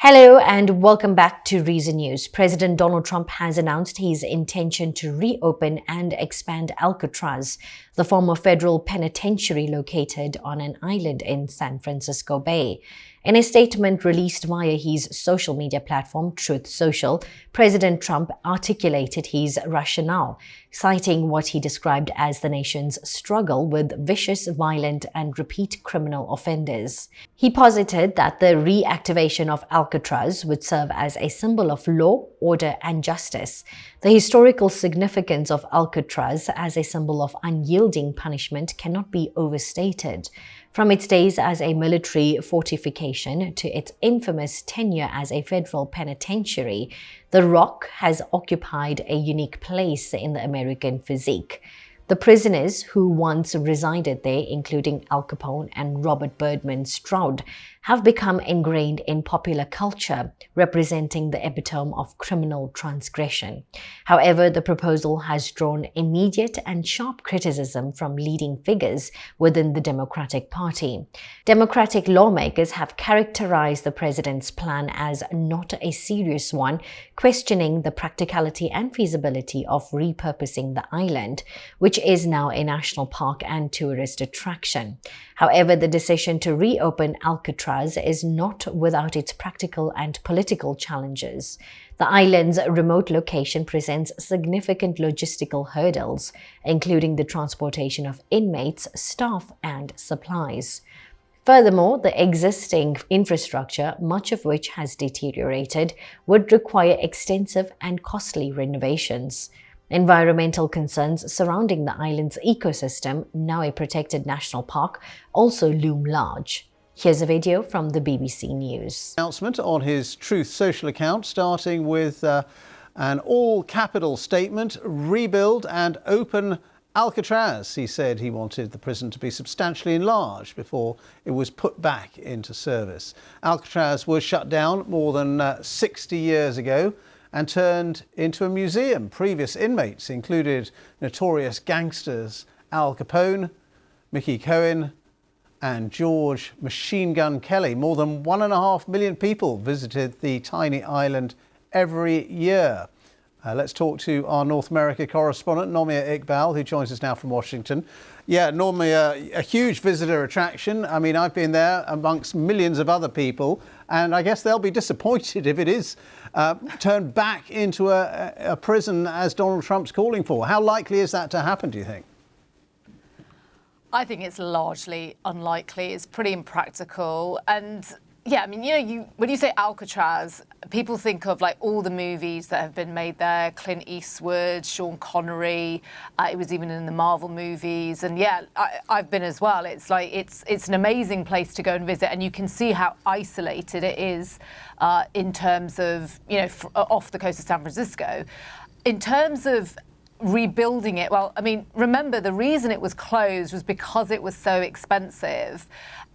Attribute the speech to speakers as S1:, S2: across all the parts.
S1: Hello and welcome back to Reason News. President Donald Trump has announced his intention to reopen and expand Alcatraz, the former federal penitentiary located on an island in San Francisco Bay. In a statement released via his social media platform, Truth Social, President Trump articulated his rationale, citing what he described as the nation's struggle with vicious, violent, and repeat criminal offenders. He posited that the reactivation of Alcatraz would serve as a symbol of law, order, and justice. The historical significance of Alcatraz as a symbol of unyielding punishment cannot be overstated. From its days as a military fortification to its infamous tenure as a federal penitentiary, the Rock has occupied a unique place in the American physique. The prisoners who once resided there, including Al Capone and Robert Birdman Stroud, have become ingrained in popular culture, representing the epitome of criminal transgression. However, the proposal has drawn immediate and sharp criticism from leading figures within the Democratic Party. Democratic lawmakers have characterized the president's plan as not a serious one, questioning the practicality and feasibility of repurposing the island, which is now a national park and tourist attraction. However, the decision to reopen Alcatraz is not without its practical and political challenges. The island's remote location presents significant logistical hurdles, including the transportation of inmates, staff, and supplies. Furthermore, the existing infrastructure, much of which has deteriorated, would require extensive and costly renovations. Environmental concerns surrounding the island's ecosystem, now a protected national park, also loom large. Here's a video from the BBC News.
S2: Announcement on his Truth Social account, starting with an all-capital statement: rebuild and open Alcatraz. He said he wanted the prison to be substantially enlarged before it was put back into service. Alcatraz was shut down more than 60 years ago and turned into a museum. Previous inmates included notorious gangsters Al Capone, Mickey Cohen, and George Machine Gun Kelly. More than 1.5 million people visited the tiny island every year. Let's talk to our North America correspondent, Nomia Iqbal, who joins us now from Washington. Yeah, Nomia, a huge visitor attraction. I mean, I've been there amongst millions of other people, and I guess they'll be disappointed if it is turned back into a prison as Donald Trump's calling for. How likely is that to happen, do you think?
S3: I think it's largely unlikely. It's pretty impractical. And yeah, I mean, when you say Alcatraz, people think of like all the movies that have been made there: Clint Eastwood, Sean Connery. It was even in the Marvel movies. And yeah, I've been as well. It's like it's an amazing place to go and visit, and you can see how isolated it is in terms of off the coast of San Francisco. In terms of rebuilding it, well, I mean, remember the reason it was closed was because it was so expensive,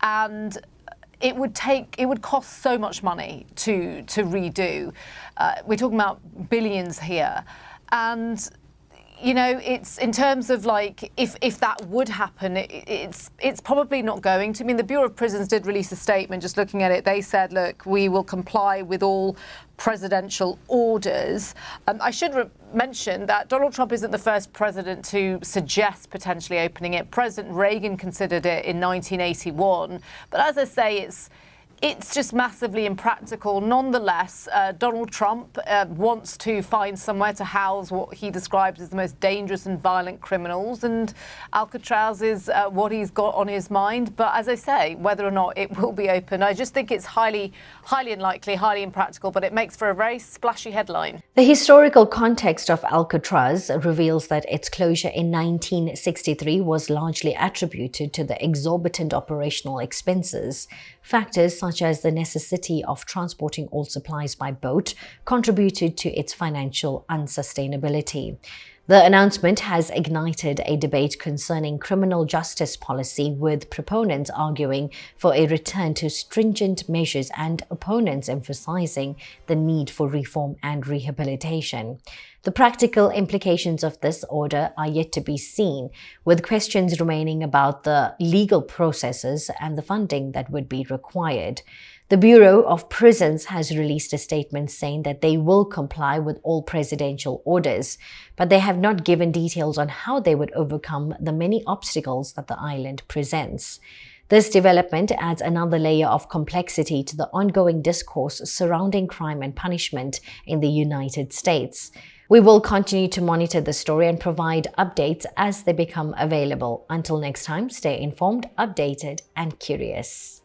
S3: and it would cost so much money to redo. We're talking about billions here, and it's in terms of like if that would happen, it's probably not going to. I mean, the Bureau of Prisons did release a statement. Just looking at it, they said, look, we will comply with all presidential orders. I should mention that Donald Trump isn't the first president to suggest potentially opening it. President Reagan considered it in 1981. But as I say, it's just massively impractical. Nonetheless, Donald Trump wants to find somewhere to house what he describes as the most dangerous and violent criminals, and Alcatraz is what he's got on his mind. But as I say, whether or not it will be open, I just think it's highly unlikely, highly impractical, but it makes for a very splashy headline.
S1: The historical context of Alcatraz reveals that its closure in 1963 was largely attributed to the exorbitant operational expenses. Factors such as the necessity of transporting all supplies by boat contributed to its financial unsustainability. The announcement has ignited a debate concerning criminal justice policy, with proponents arguing for a return to stringent measures and opponents emphasizing the need for reform and rehabilitation. The practical implications of this order are yet to be seen, with questions remaining about the legal processes and the funding that would be required. The Bureau of Prisons has released a statement saying that they will comply with all presidential orders, but they have not given details on how they would overcome the many obstacles that the island presents. This development adds another layer of complexity to the ongoing discourse surrounding crime and punishment in the United States. We will continue to monitor the story and provide updates as they become available. Until next time, stay informed, updated, and curious.